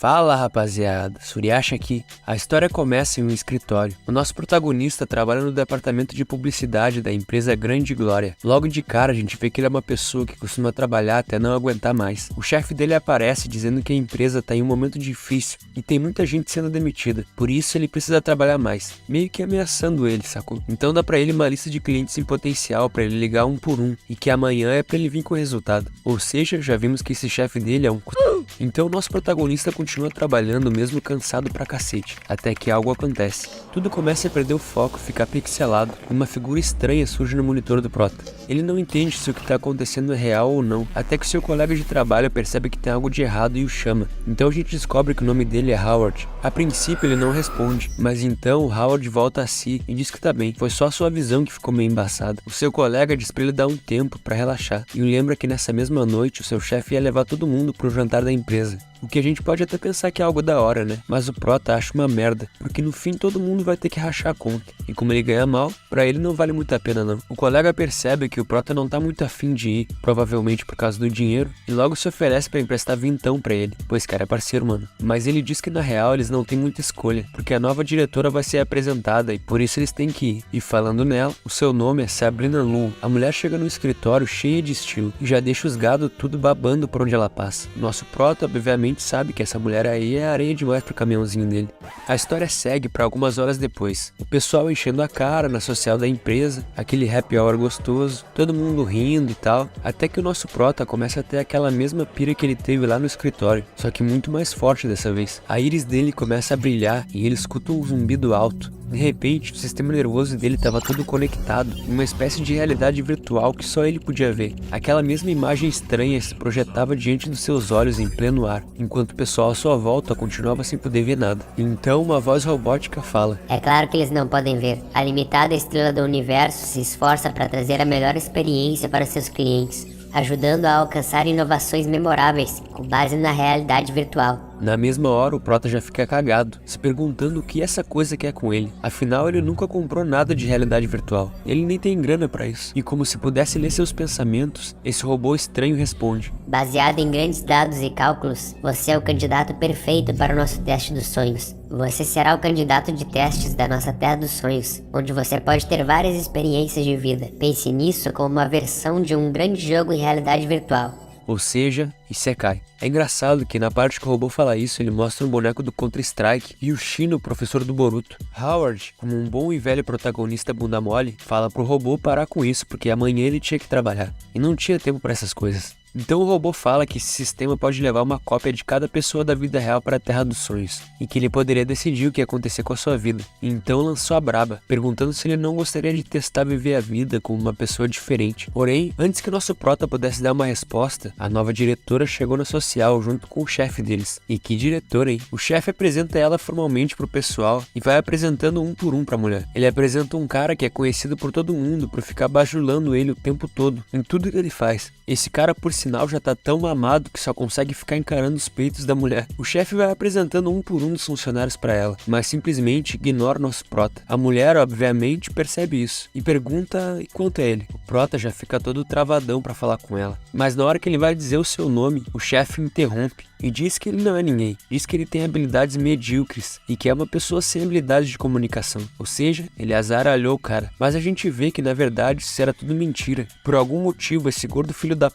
Fala rapaziada, Suriacha aqui. A história começa em um escritório. O nosso protagonista trabalha no departamento de publicidade da empresa Grande Glória. Logo de cara a gente vê que ele é uma pessoa que costuma trabalhar até não aguentar mais. O chefe dele aparece dizendo que a empresa tá em um momento difícil e tem muita gente sendo demitida. Por isso ele precisa trabalhar mais, meio que ameaçando ele, sacou? Então dá pra ele uma lista de clientes em potencial pra ele ligar um por um e que amanhã é pra ele vir com o resultado. Ou seja, já vimos que esse chefe dele é um Então o nosso protagonista continua trabalhando mesmo cansado pra cacete, até que algo acontece. Tudo começa a perder o foco, ficar pixelado, e uma figura estranha surge no monitor do prota. Ele não entende se o que tá acontecendo é real ou não, até que seu colega de trabalho percebe que tem algo de errado e o chama. Então a gente descobre que o nome dele é Howard. A princípio ele não responde, mas então o Howard volta a si e diz que tá bem, foi só sua visão que ficou meio embaçada. O seu colega diz pra ele dar um tempo pra relaxar, e lembra que nessa mesma noite o seu chefe ia levar todo mundo pro jantar da empresa. O que a gente pode até pensar que é algo da hora, né? Mas o prota acha uma merda, porque no fim todo mundo vai ter que rachar a conta. E como ele ganha mal, pra ele não vale muito a pena não. O colega percebe que o prota não tá muito afim de ir, provavelmente por causa do dinheiro, e logo se oferece pra emprestar vintão pra ele, pois cara é parceiro, mano. Mas ele diz que na real eles não têm muita escolha, porque a nova diretora vai ser apresentada e por isso eles têm que ir. E falando nela, o seu nome é Sabrina Lu. A mulher chega no escritório cheia de estilo e já deixa os gado tudo babando por onde ela passa. Nosso prota, obviamente, sabe que essa mulher aí é areia demais pro caminhãozinho dele. A história segue para algumas horas depois. O pessoal enchendo a cara na social da empresa, aquele happy hour gostoso, todo mundo rindo e tal, até que o nosso prota começa a ter aquela mesma pira que ele teve lá no escritório, só que muito mais forte dessa vez. A íris dele começa a brilhar e ele escuta um zumbido alto. De repente, o sistema nervoso dele estava todo conectado, em uma espécie de realidade virtual que só ele podia ver. Aquela mesma imagem estranha se projetava diante dos seus olhos em pleno ar, enquanto o pessoal à sua volta continuava sem poder ver nada. Então uma voz robótica fala: "É claro que eles não podem ver. A limitada estrela do universo se esforça para trazer a melhor experiência para seus clientes, ajudando a alcançar inovações memoráveis com base na realidade virtual." Na mesma hora o prota já fica cagado, se perguntando o que essa coisa quer com ele. Afinal ele nunca comprou nada de realidade virtual, ele nem tem grana pra isso. E como se pudesse ler seus pensamentos, esse robô estranho responde: "Baseado em grandes dados e cálculos, você é o candidato perfeito para o nosso teste dos sonhos. Você será o candidato de testes da nossa Terra dos Sonhos, onde você pode ter várias experiências de vida. Pense nisso como uma versão de um grande jogo em realidade virtual." Ou seja, Isekai. É engraçado que na parte que o robô fala isso, ele mostra um boneco do Counter-Strike e o Shino, o professor do Boruto. Howard, como um bom e velho protagonista bunda mole, fala pro robô parar com isso porque amanhã ele tinha que trabalhar e não tinha tempo pra essas coisas. Então o robô fala que esse sistema pode levar uma cópia de cada pessoa da vida real para a Terra dos Sonhos, e que ele poderia decidir o que ia acontecer com a sua vida. Então lançou a braba, perguntando se ele não gostaria de testar viver a vida com uma pessoa diferente. Porém, antes que nosso prota pudesse dar uma resposta, a nova diretora chegou na social junto com o chefe deles. E que diretora, hein? O chefe apresenta ela formalmente pro pessoal e vai apresentando um por um pra mulher. Ele apresenta um cara que é conhecido por todo mundo por ficar bajulando ele o tempo todo, em tudo que ele faz. Esse cara, por sinal, já tá tão mamado que só consegue ficar encarando os peitos da mulher. O chefe vai apresentando um por um dos funcionários pra ela, mas simplesmente ignora nosso prota. A mulher, obviamente, percebe isso e pergunta quanto é ele. O prota já fica todo travadão pra falar com ela, mas na hora que ele vai dizer o seu nome, o chefe interrompe e diz que ele não é ninguém. Diz que ele tem habilidades medíocres e que é uma pessoa sem habilidade de comunicação. Ou seja, ele azaralhou o cara. Mas a gente vê que na verdade isso era tudo mentira. Por algum motivo esse gordo filho da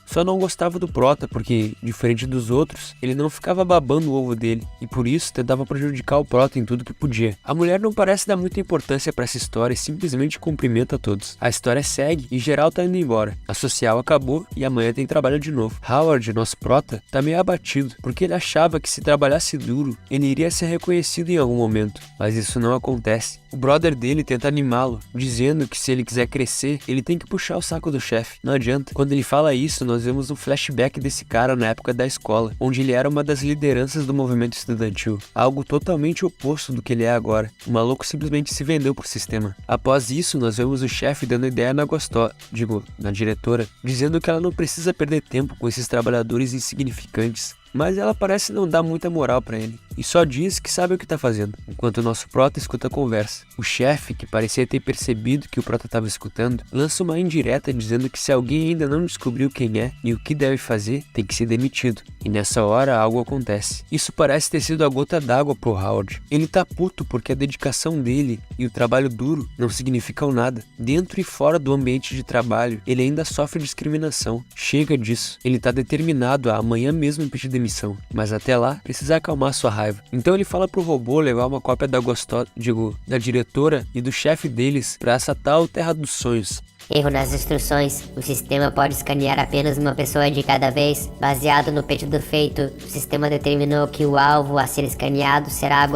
só não gostava do prota porque, diferente dos outros, ele não ficava babando o ovo dele e por isso tentava prejudicar o prota em tudo que podia. A mulher não parece dar muita importância pra essa história e simplesmente cumprimenta todos. A história segue e geral tá indo embora. A social acabou e amanhã tem trabalho de novo. Howard, nosso prota, tá meio abatido porque ele achava que se trabalhasse duro, ele iria ser reconhecido em algum momento, mas isso não acontece. O brother dele tenta animá-lo, dizendo que se ele quiser crescer, ele tem que puxar o saco do chefe. Não adianta. Quando ele fala isso, nós vemos um flashback desse cara na época da escola, onde ele era uma das lideranças do movimento estudantil, algo totalmente oposto do que ele é agora. O maluco simplesmente se vendeu pro sistema. Após isso, nós vemos o chefe dando ideia na diretora, dizendo que ela não precisa perder tempo com esses trabalhadores insignificantes, mas ela parece não dar muita moral pra ele, e só diz que sabe o que tá fazendo, enquanto o nosso prota escuta a conversa. O chefe, que parecia ter percebido que o prota estava escutando, lança uma indireta dizendo que se alguém ainda não descobriu quem é e o que deve fazer, tem que ser demitido. E nessa hora algo acontece. Isso parece ter sido a gota d'água pro Howard. Ele tá puto porque a dedicação dele e o trabalho duro não significam nada. Dentro e fora do ambiente de trabalho, ele ainda sofre discriminação. Chega disso. Ele tá determinado a amanhã mesmo pedir demissão, mas até lá precisa acalmar sua raiva. Então ele fala pro robô levar uma cópia da diretora e do chefe deles pra essa tal Terra dos Sonhos. Erro nas instruções. O sistema pode escanear apenas uma pessoa de cada vez. Baseado no pedido feito, o sistema determinou que o alvo a ser escaneado será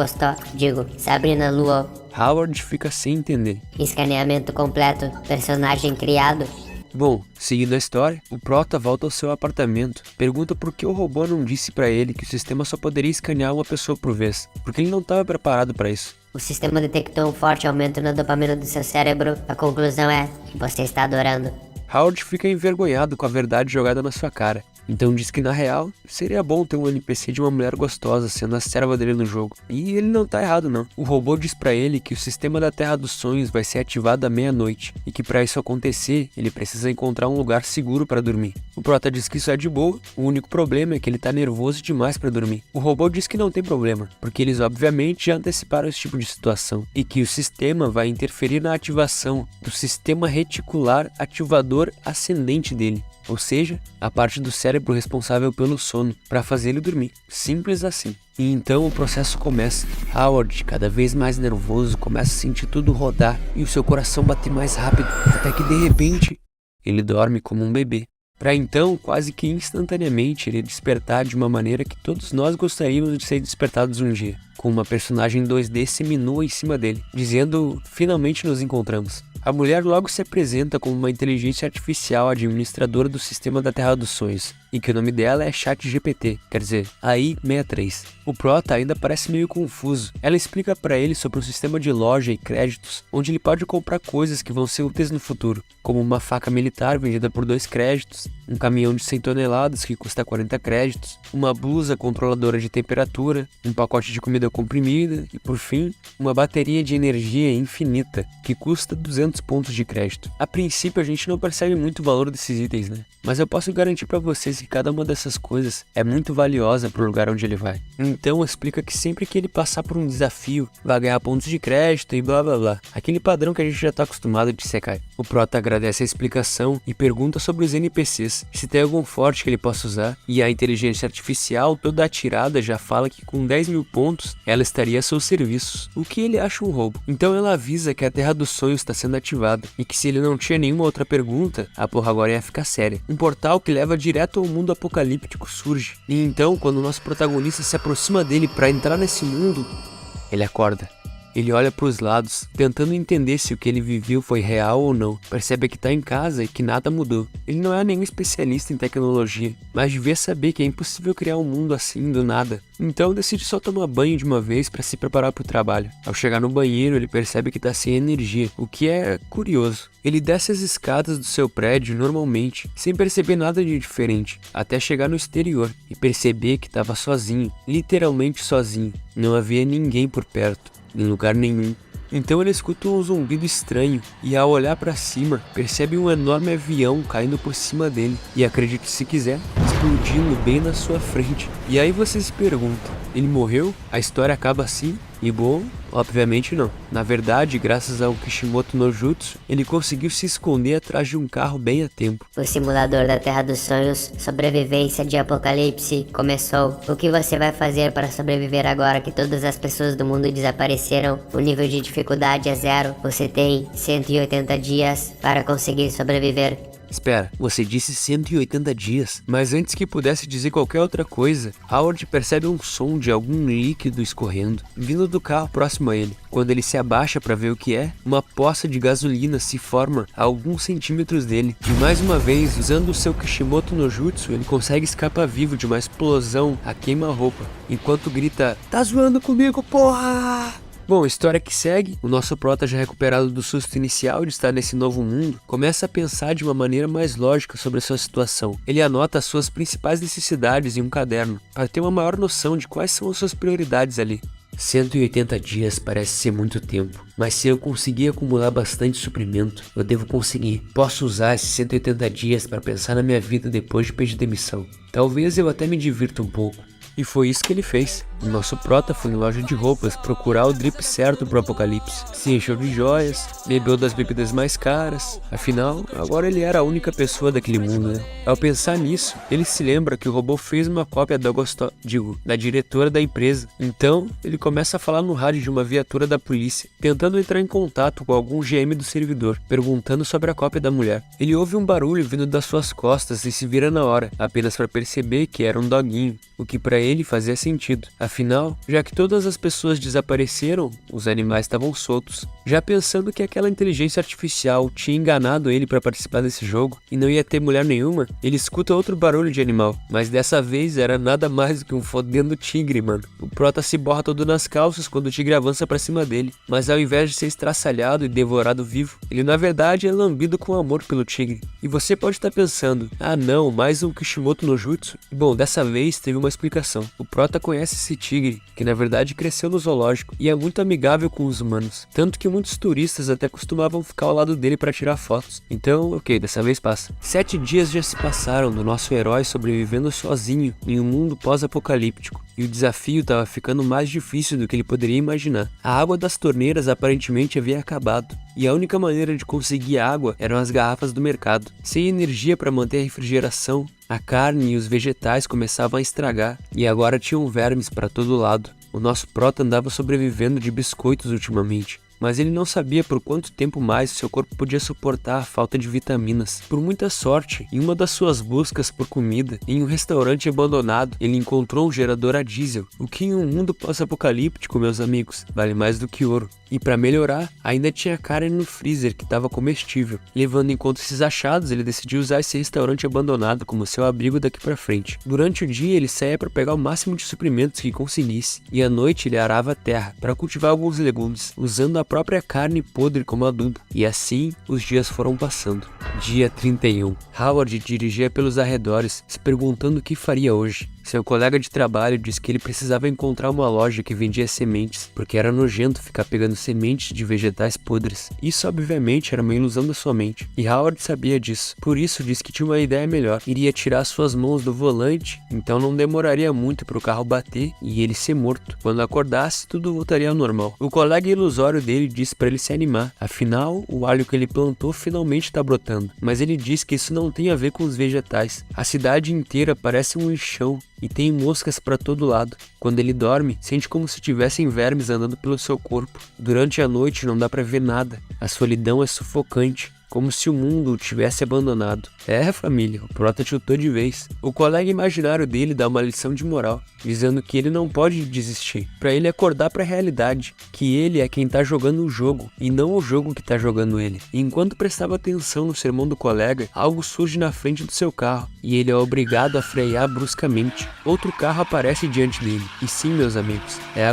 Sabrina Luo. Howard fica sem entender. Escaneamento completo. Personagem criado. Bom, seguindo a história, o prota volta ao seu apartamento, pergunta por que o robô não disse pra ele que o sistema só poderia escanear uma pessoa por vez, porque ele não estava preparado pra isso. O sistema detectou um forte aumento na dopamina do seu cérebro. A conclusão é que você está adorando. Howard fica envergonhado com a verdade jogada na sua cara. Então diz que na real, seria bom ter um NPC de uma mulher gostosa sendo a serva dele no jogo. E ele não tá errado não. O robô diz pra ele que o sistema da Terra dos Sonhos vai ser ativado à meia-noite. E que pra isso acontecer, ele precisa encontrar um lugar seguro pra dormir. O prota diz que isso é de boa, o único problema é que ele tá nervoso demais pra dormir. O robô diz que não tem problema, porque eles obviamente já anteciparam esse tipo de situação. E que o sistema vai interferir na ativação do sistema reticular ativador ascendente dele. Ou seja, a parte do cérebro responsável pelo sono, para fazer ele dormir. Simples assim. E então o processo começa. Howard, cada vez mais nervoso, começa a sentir tudo rodar e o seu coração bater mais rápido, até que de repente ele dorme como um bebê. Para então, quase que instantaneamente, ele despertar de uma maneira que todos nós gostaríamos de ser despertados um dia, com uma personagem 2D seminua em cima dele, dizendo: finalmente nos encontramos. A mulher logo se apresenta como uma inteligência artificial administradora do sistema da Terra dos Sonhos, e que o nome dela é ChatGPT, quer dizer, AI-63. O prota ainda parece meio confuso. Ela explica para ele sobre um sistema de loja e créditos, onde ele pode comprar coisas que vão ser úteis no futuro, como uma faca militar vendida por 2 créditos, um caminhão de 100 toneladas que custa 40 créditos, uma blusa controladora de temperatura, um pacote de comida comprimida e, por fim, uma bateria de energia infinita, que custa 200 pontos de crédito. A princípio a gente não percebe muito o valor desses itens, né? Mas eu posso garantir pra vocês que cada uma dessas coisas é muito valiosa pro lugar onde ele vai. Então explica que sempre que ele passar por um desafio, vai ganhar pontos de crédito e blá blá blá. Aquele padrão que a gente já tá acostumado de Sekai. O prota agradece a explicação e pergunta sobre os NPCs, se tem algum forte que ele possa usar, e a inteligência artificial toda atirada já fala que com 10 mil pontos ela estaria a seus serviços, o que ele acha um roubo. Então ela avisa que a Terra dos Sonhos está sendo ativada, e que se ele não tinha nenhuma outra pergunta, a porra agora ia ficar séria. Um portal que leva direto ao mundo apocalíptico surge, e então quando o nosso protagonista se aproxima dele para entrar nesse mundo, ele acorda. Ele olha para os lados, tentando entender se o que ele viveu foi real ou não. Percebe que está em casa e que nada mudou. Ele não é nenhum especialista em tecnologia, mas devia saber que é impossível criar um mundo assim do nada. Então decide só tomar banho de uma vez para se preparar para o trabalho. Ao chegar no banheiro, ele percebe que está sem energia, o que é curioso. Ele desce as escadas do seu prédio normalmente, sem perceber nada de diferente, até chegar no exterior e perceber que estava sozinho, literalmente sozinho. Não havia ninguém por perto, em lugar nenhum. Então ele escuta um zumbido estranho e, ao olhar para cima, percebe um enorme avião caindo por cima dele e, acredite se quiser, explodindo bem na sua frente. E aí você se pergunta, ele morreu? A história acaba assim? E bom, obviamente não. Na verdade, graças ao Kishimoto no Jutsu, ele conseguiu se esconder atrás de um carro bem a tempo. O simulador da Terra dos Sonhos, sobrevivência de apocalipse, começou. O que você vai fazer para sobreviver agora que todas as pessoas do mundo desapareceram? O nível de dificuldade é 0. Você tem 180 dias para conseguir sobreviver. Espera, você disse 180 dias, mas antes que pudesse dizer qualquer outra coisa, Howard percebe um som de algum líquido escorrendo, vindo do carro próximo a ele. Quando ele se abaixa para ver o que é, uma poça de gasolina se forma a alguns centímetros dele. E mais uma vez, usando o seu Kishimoto no Jutsu, ele consegue escapar vivo de uma explosão a queima-roupa, enquanto grita: "Tá zoando comigo, porra!" Bom, a história que segue, o nosso prota já recuperado do susto inicial de estar nesse novo mundo, começa a pensar de uma maneira mais lógica sobre a sua situação. Ele anota as suas principais necessidades em um caderno, para ter uma maior noção de quais são as suas prioridades ali. 180 dias parece ser muito tempo, mas se eu conseguir acumular bastante suprimento, eu devo conseguir. Posso usar esses 180 dias para pensar na minha vida depois de pedir demissão. Talvez eu até me divirta um pouco. E foi isso que ele fez. O nosso prota foi em loja de roupas procurar o drip certo pro apocalipse. Se encheu de joias, bebeu das bebidas mais caras. Afinal, agora ele era a única pessoa daquele mundo, né? Ao pensar nisso, ele se lembra que o robô fez uma cópia da diretora da empresa. Então, ele começa a falar no rádio de uma viatura da polícia, tentando entrar em contato com algum GM do servidor, perguntando sobre a cópia da mulher. Ele ouve um barulho vindo das suas costas e se vira na hora, apenas para perceber que era um doguinho, o que para ele fazia sentido. Afinal, já que todas as pessoas desapareceram, os animais estavam soltos. Já pensando que aquela inteligência artificial tinha enganado ele para participar desse jogo e não ia ter mulher nenhuma, ele escuta outro barulho de animal, mas dessa vez era nada mais do que um fodendo tigre, mano. O prota se borra todo nas calças quando o tigre avança para cima dele, mas ao invés de ser estraçalhado e devorado vivo, ele na verdade é lambido com amor pelo tigre. E você pode estar pensando, ah não, mais um Kishimoto no Jutsu? Bom, dessa vez teve uma explicação. O prota conhece esse tigre, que na verdade cresceu no zoológico e é muito amigável com os humanos, tanto que muitos turistas até costumavam ficar ao lado dele para tirar fotos. Então, ok, dessa vez passa. 7 dias já se passaram do nosso herói sobrevivendo sozinho em um mundo pós-apocalíptico, e o desafio estava ficando mais difícil do que ele poderia imaginar. A água das torneiras aparentemente havia acabado, e a única maneira de conseguir água eram as garrafas do mercado. Sem energia para manter a refrigeração, a carne e os vegetais começavam a estragar, e agora tinham vermes para todo lado. O nosso prota andava sobrevivendo de biscoitos ultimamente, mas ele não sabia por quanto tempo mais seu corpo podia suportar a falta de vitaminas. Por muita sorte, em uma das suas buscas por comida, em um restaurante abandonado, ele encontrou um gerador a diesel, o que em um mundo pós-apocalíptico, meus amigos, vale mais do que ouro. E para melhorar, ainda tinha carne no freezer que estava comestível. Levando em conta esses achados, ele decidiu usar esse restaurante abandonado como seu abrigo daqui para frente. Durante o dia, ele saía para pegar o máximo de suprimentos que conseguisse, e à noite ele arava a terra para cultivar alguns legumes, usando a própria carne podre como adubo. E assim, os dias foram passando. Dia 31. Howard dirigia pelos arredores, se perguntando o que faria hoje. Seu colega de trabalho disse que ele precisava encontrar uma loja que vendia sementes, porque era nojento ficar pegando sementes de vegetais podres. Isso obviamente era uma ilusão da sua mente, e Howard sabia disso. Por isso disse que tinha uma ideia melhor. Iria tirar suas mãos do volante, então não demoraria muito para o carro bater e ele ser morto. Quando acordasse, tudo voltaria ao normal. O colega ilusório dele disse para ele se animar, afinal, o alho que ele plantou finalmente está brotando. Mas ele disse que isso não tem a ver com os vegetais. A cidade inteira parece um lixão e tem moscas para todo lado. Quando ele dorme, sente como se tivessem vermes andando pelo seu corpo. Durante a noite não dá para ver nada. A solidão é sufocante, como se o mundo o tivesse abandonado. É, família, o prota tiltou de vez. O colega imaginário dele dá uma lição de moral, dizendo que ele não pode desistir, para ele acordar para a realidade, que ele é quem tá jogando o jogo, e não o jogo que tá jogando ele. E enquanto prestava atenção no sermão do colega, algo surge na frente do seu carro, e ele é obrigado a frear bruscamente. Outro carro aparece diante dele, e sim, meus amigos, é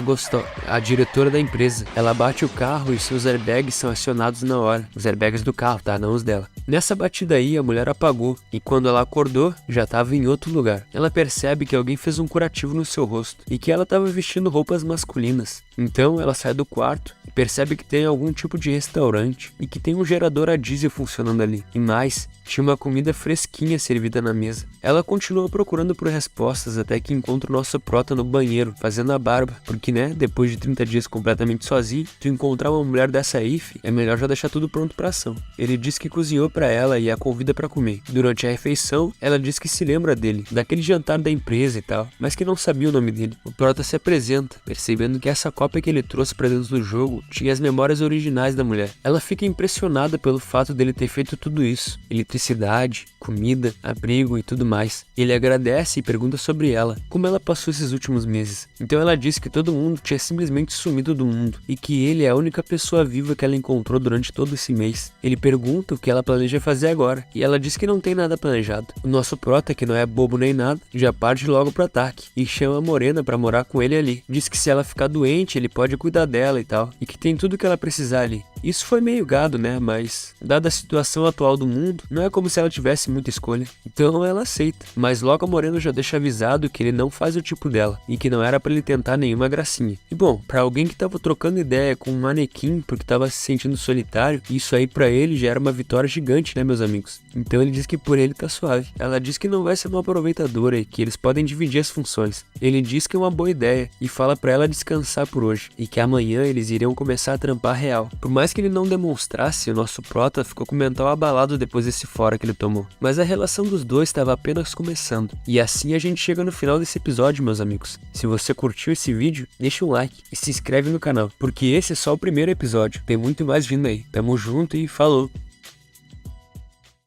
a diretora da empresa. Ela bate o carro e seus airbags são acionados na hora, os airbags do carro, tá? Não os dela. Nessa batida aí, a mulher apagou, e quando ela acordou, já estava em outro lugar. Ela percebe que alguém fez um curativo no seu rosto, e que ela estava vestindo roupas masculinas. Então ela sai do quarto e percebe que tem algum tipo de restaurante, e que tem um gerador a diesel funcionando ali. E mais, tinha uma comida fresquinha servida na mesa. Ela continua procurando por respostas até que encontra o nosso prota no banheiro, fazendo a barba, porque né, depois de 30 dias completamente sozinho, tu encontrar uma mulher dessa aí, é melhor já deixar tudo pronto pra ação. Ele diz que cozinhou pra ela e a convida pra comer. Durante a refeição, ela diz que se lembra dele, daquele jantar da empresa e tal, mas que não sabia o nome dele. O prota se apresenta, percebendo que essa cópia que ele trouxe pra dentro do jogo tinha as memórias originais da mulher. Ela fica impressionada pelo fato dele ter feito tudo isso: eletricidade, comida, abrigo e tudo mais. Ele agradece e pergunta sobre ela, como ela passou esses últimos meses. Então ela diz que todo mundo tinha simplesmente sumido do mundo, e que ele é a única pessoa viva que ela encontrou durante todo esse mês. Ele pergunta o que ela planeja planeja fazer agora, e ela diz que não tem nada planejado. O nosso prota, que não é bobo nem nada, já parte logo pro ataque, e chama a Morena pra morar com ele ali. Diz que se ela ficar doente, ele pode cuidar dela e tal, e que tem tudo que ela precisar ali. Isso foi meio gado, né, mas dada a situação atual do mundo, não é como se ela tivesse muita escolha. Então ela aceita, mas logo a Morena já deixa avisado que ele não faz o tipo dela, e que não era pra ele tentar nenhuma gracinha. E bom, pra alguém que tava trocando ideia com um manequim porque tava se sentindo solitário, isso aí pra ele já era uma vitória gigante, né, meus amigos? Então ele diz que por ele tá suave. Ela diz que não vai ser uma aproveitadora e que eles podem dividir as funções. Ele diz que é uma boa ideia e fala pra ela descansar por hoje, e que amanhã eles iriam começar a trampar real. Por mais que ele não demonstrasse, o nosso prota ficou com o mental abalado depois desse fora que ele tomou. Mas a relação dos dois estava apenas começando. E assim a gente chega no final desse episódio, meus amigos. Se você curtiu esse vídeo, deixa um like e se inscreve no canal, porque esse é só o primeiro episódio. Tem muito mais vindo aí. Tamo junto e falou!